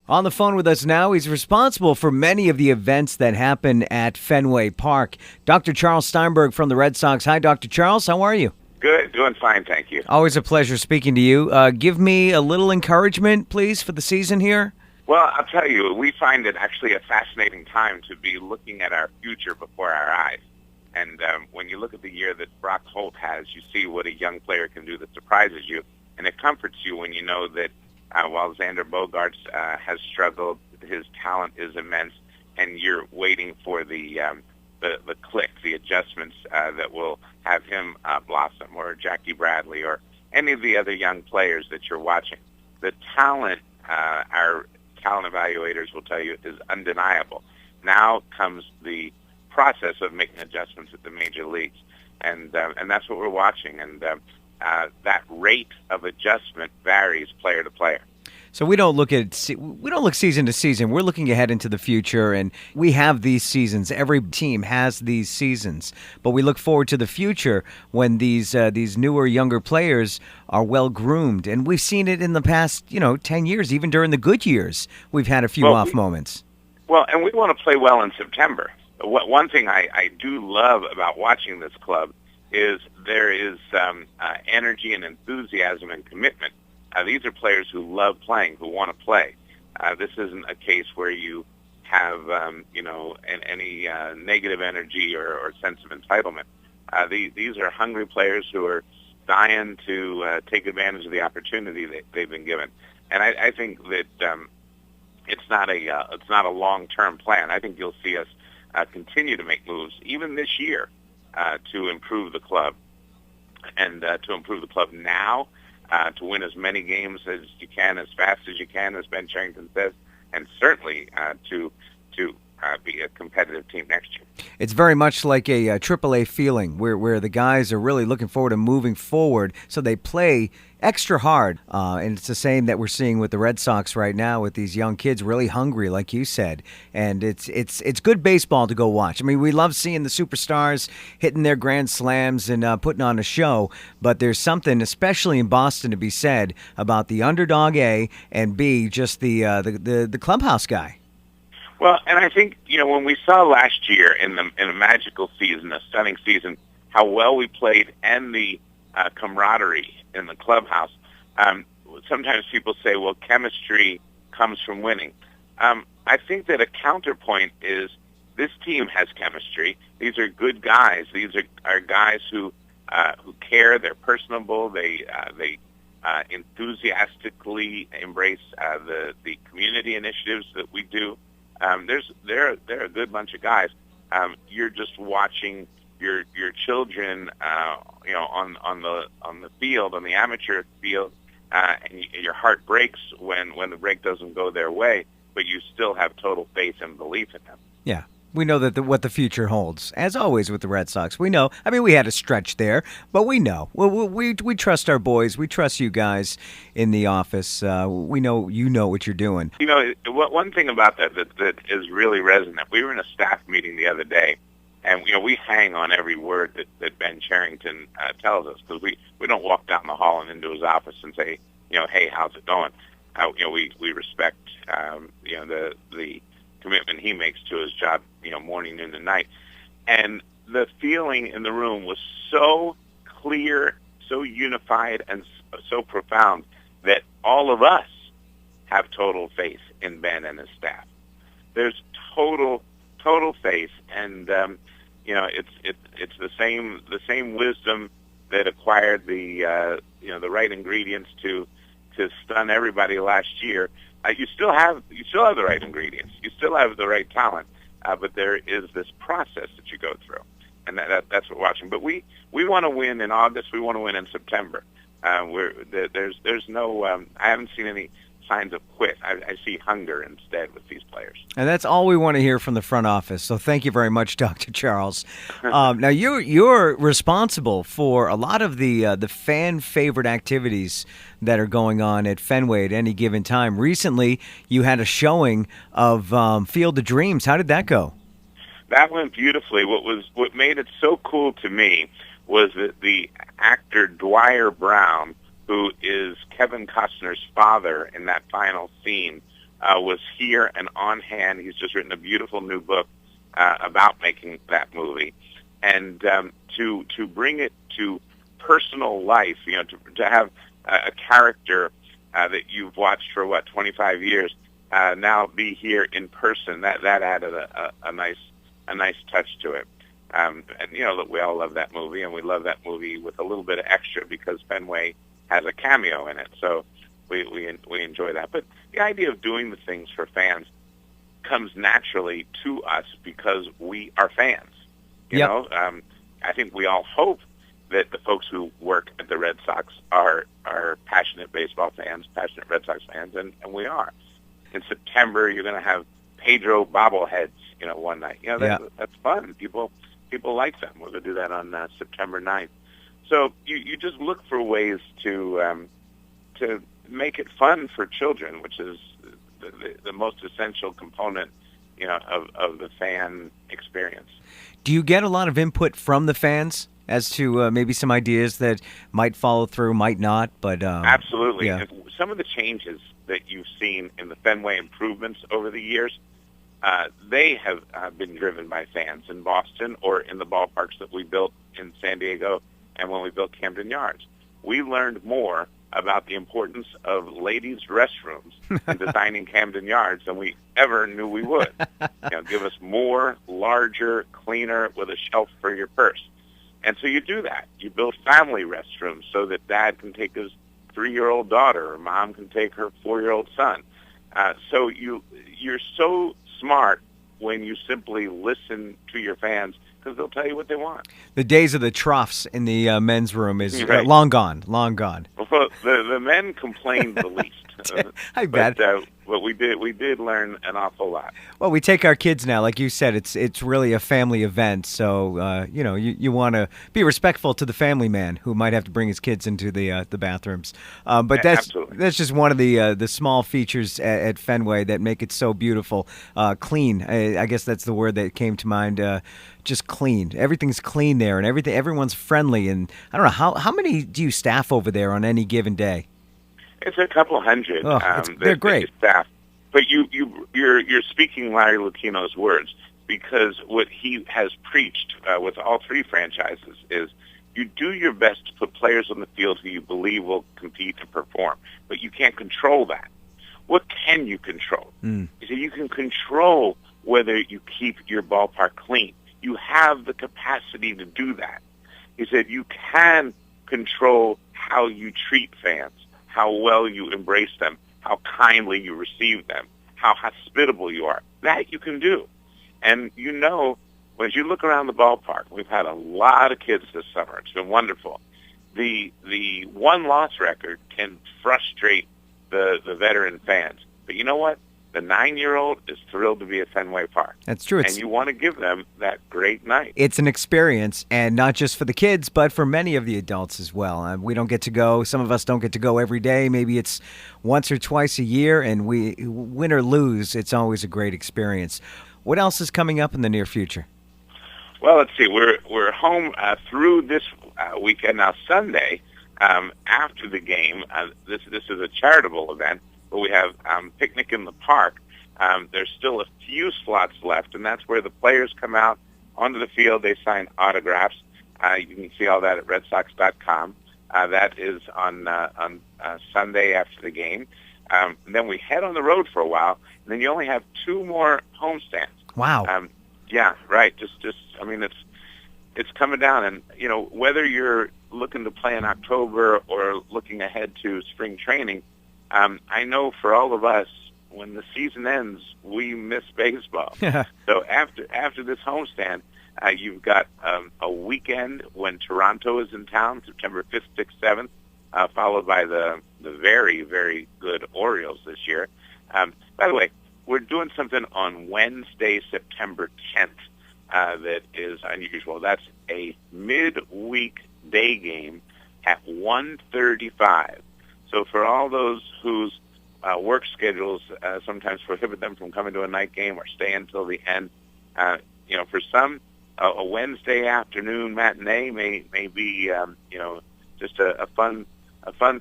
On the phone with us now, he's responsible for many of the events that happen at Fenway Park. Dr. Charles Steinberg from the Red Sox. Hi, Dr. Charles. How are you? Good, doing fine, thank you. Always a pleasure speaking to you. Give me a little encouragement, please, for the season here. Well, I'll tell you, we find it actually a fascinating time to be looking at our future before our eyes. And when you look at the year that Brock Holt has, you see what a young player can do that surprises you. And it comforts you when you know that while Xander Bogaerts has struggled, his talent is immense, and you're waiting for the click, the adjustments that will have him blossom, or Jackie Bradley, or any of the other young players that you're watching. The talent, our talent evaluators will tell you, is undeniable. Now comes the process of making adjustments at the major leagues, and that's what we're watching. And that rate of adjustment varies player to player. So we don't look season to season. We're looking ahead into the future, and we have these seasons. Every team has these seasons, but we look forward to the future when these newer, younger players are well groomed, and we've seen it in the past, 10 years. Even during the good years, we've had a few off moments. Well, and we want to play well in September. One thing I do love about watching this club is there is energy and enthusiasm and commitment. These are players who love playing, who want to play. This isn't a case where you have, any negative energy or sense of entitlement. These are hungry players who are dying to take advantage of the opportunity that they've been given. And I think that it's not a long-term plan. I think you'll see us continue to make moves, even this year, to improve the club, and to improve the club now. To win as many games as you can, as fast as you can, as Ben Cherington says, and certainly to be a competitive team next year. It's very much like a AAA feeling where the guys are really looking forward to moving forward, so they play extra hard. And it's the same that we're seeing with the Red Sox right now, with these young kids really hungry, like you said. And it's good baseball to go watch. I mean, we love seeing the superstars hitting their grand slams and putting on a show, but there's something, especially in Boston, to be said about the underdog A, and B, just the clubhouse guy. Well, and I think, when we saw last year in a magical season, a stunning season, how well we played, and the camaraderie in the clubhouse, sometimes people say, well, chemistry comes from winning. I think that a counterpoint is this team has chemistry. These are good guys. These are guys who care. They're personable. They enthusiastically embrace the community initiatives that we do. They're a good bunch of guys. You're just watching your children, on the field, on the amateur field, and your heart breaks when the break doesn't go their way, but you still have total faith and belief in them. Yeah. We know that what the future holds, as always with the Red Sox. We know. I mean, we had a stretch there, but we know. We trust our boys. We trust you guys in the office. We know you know what you're doing. One thing about that is really resonant. We were in a staff meeting the other day, and we hang on every word that Ben Cherington tells us, because we don't walk down the hall and into his office and say, hey, how's it going? We respect the commitment he makes to his job, morning, noon, and night. And the feeling in the room was so clear, so unified, and so profound that all of us have total faith in Ben and his staff. There's total faith, and it's the same wisdom that acquired the right ingredients to stun everybody last year. You still have the right ingredients. You still have the right talent, but there is this process that you go through, and that's what we're watching. But we want to win in August. We want to win in September. There's no. I haven't seen any signs of quit. I see hunger instead with these players. And that's all we want to hear from the front office. So thank you very much, Dr. Charles. Now you're responsible for a lot of the fan favorite activities that are going on at Fenway at any given time. Recently, you had a showing of Field of Dreams. How did that go? That went beautifully. What made it so cool to me was that the actor Dwyer Brown, who is Kevin Costner's father in that final scene was here and on hand. He's just written a beautiful new book about making that movie, and to bring it to personal life, to have a character that you've watched for 25 years now be here in person. That added a nice touch to it. And look, we all love that movie, and we love that movie with a little bit of extra because Fenway has a cameo in it. So we enjoy that. But the idea of doing the things for fans comes naturally to us because we are fans. You know, I think we all hope that the folks who work at the Red Sox are passionate baseball fans, passionate Red Sox fans, and we are. In September, you're going to have Pedro bobbleheads, one night. That's fun. People like them. We're going to do that on September 9th. So you just look for ways to make it fun for children, which is the most essential component, of the fan experience. Do you get a lot of input from the fans as to maybe some ideas that might follow through, might not? But absolutely. Yeah. Some of the changes that you've seen in the Fenway improvements over the years, they have been driven by fans in Boston or in the ballparks that we built in San Diego and when we built Camden Yards. We learned more about the importance of ladies' restrooms in designing Camden Yards than we ever knew we would. Give us more, larger, cleaner, with a shelf for your purse. And so you do that. You build family restrooms so that dad can take his 3-year-old daughter or mom can take her 4-year-old son. So you're so smart when you simply listen to your fans because they'll tell you what they want. The days of the troughs in the men's room is Right. long gone, long gone. Well, the men complained the least. I bet. But we did learn an awful lot. Well, we take our kids now, like you said. It's really a family event, so you want to be respectful to the family man who might have to bring his kids into the bathrooms. But Absolutely. that's just one of the small features at Fenway that make it so beautiful. Clean, I guess that's the word that came to mind. Just clean. Everything's clean there, and everyone's friendly. And I don't know how many do you staff over there on any given day? It's a couple hundred. Oh, they're great. Staff. But you're speaking Larry Lucchino's words, because what he has preached with all three franchises is you do your best to put players on the field who you believe will compete and perform, but you can't control that. What can you control? He said you can control whether you keep your ballpark clean. You have the capacity to do that. He said you can control how you treat fans, how well you embrace them, how kindly you receive them, how hospitable you are. That you can do. And as you look around the ballpark, we've had a lot of kids this summer. It's been wonderful. The one-loss record can frustrate the veteran fans. But you know what? The 9-year-old is thrilled to be at Fenway Park. That's true. And you want to give them that great night. It's an experience, and not just for the kids, but for many of the adults as well. We don't get to go. Some of us don't get to go every day. Maybe it's once or twice a year, and we win or lose, it's always a great experience. What else is coming up in the near future? Well, let's see. We're home through this weekend. Now, Sunday, after the game, this is a charitable event, but we have Picnic in the Park. There's still a few slots left, and that's where the players come out onto the field. They sign autographs. You can see all that at redsox.com. That is on Sunday after the game. Then we head on the road for a while, and then you only have 2 more homestands. Wow. Yeah, right. It's coming down, and whether you're looking to play in October or looking ahead to spring training, I know for all of us, when the season ends, we miss baseball. So after this homestand, you've got a weekend when Toronto is in town, September 5th, 6th, 7th, followed by the very, very good Orioles this year. By the way, we're doing something on Wednesday, September 10th that is unusual. That's a midweek day game at 1:35. So for all those whose work schedules sometimes prohibit them from coming to a night game or staying until the end, for some, a Wednesday afternoon matinee may be just a fun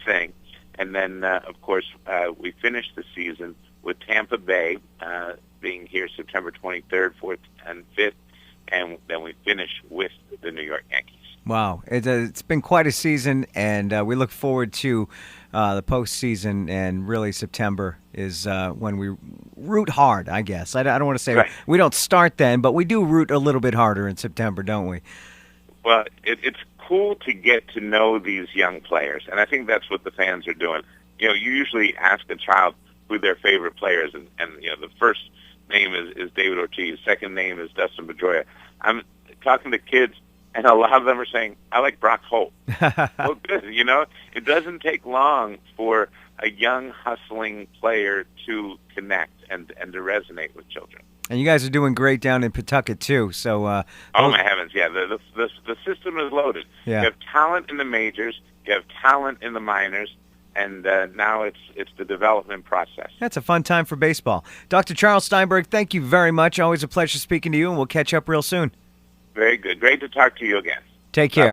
thing. And then of course we finish the season with Tampa Bay being here September 23rd, 4th, and 5th, and then we finish with the New York Yankees. Wow, it's been quite a season, and we look forward to the postseason. And really, September is when we root hard. I guess I don't want to say right. We don't start then, but we do root a little bit harder in September, don't we? Well, it's cool to get to know these young players, and I think that's what the fans are doing. You usually ask a child who their favorite players, and the first name is David Ortiz, second name is Dustin Pedroia. I'm talking to kids, and a lot of them are saying, I like Brock Holt. Well, good. It doesn't take long for a young, hustling player to connect and to resonate with children. And you guys are doing great down in Pawtucket, too. So, oh, my heavens, yeah. The system is loaded. Yeah. You have talent in the majors. You have talent in the minors. And now it's the development process. That's a fun time for baseball. Dr. Charles Steinberg, thank you very much. Always a pleasure speaking to you, and we'll catch up real soon. Very good. Great to talk to you again. Take care.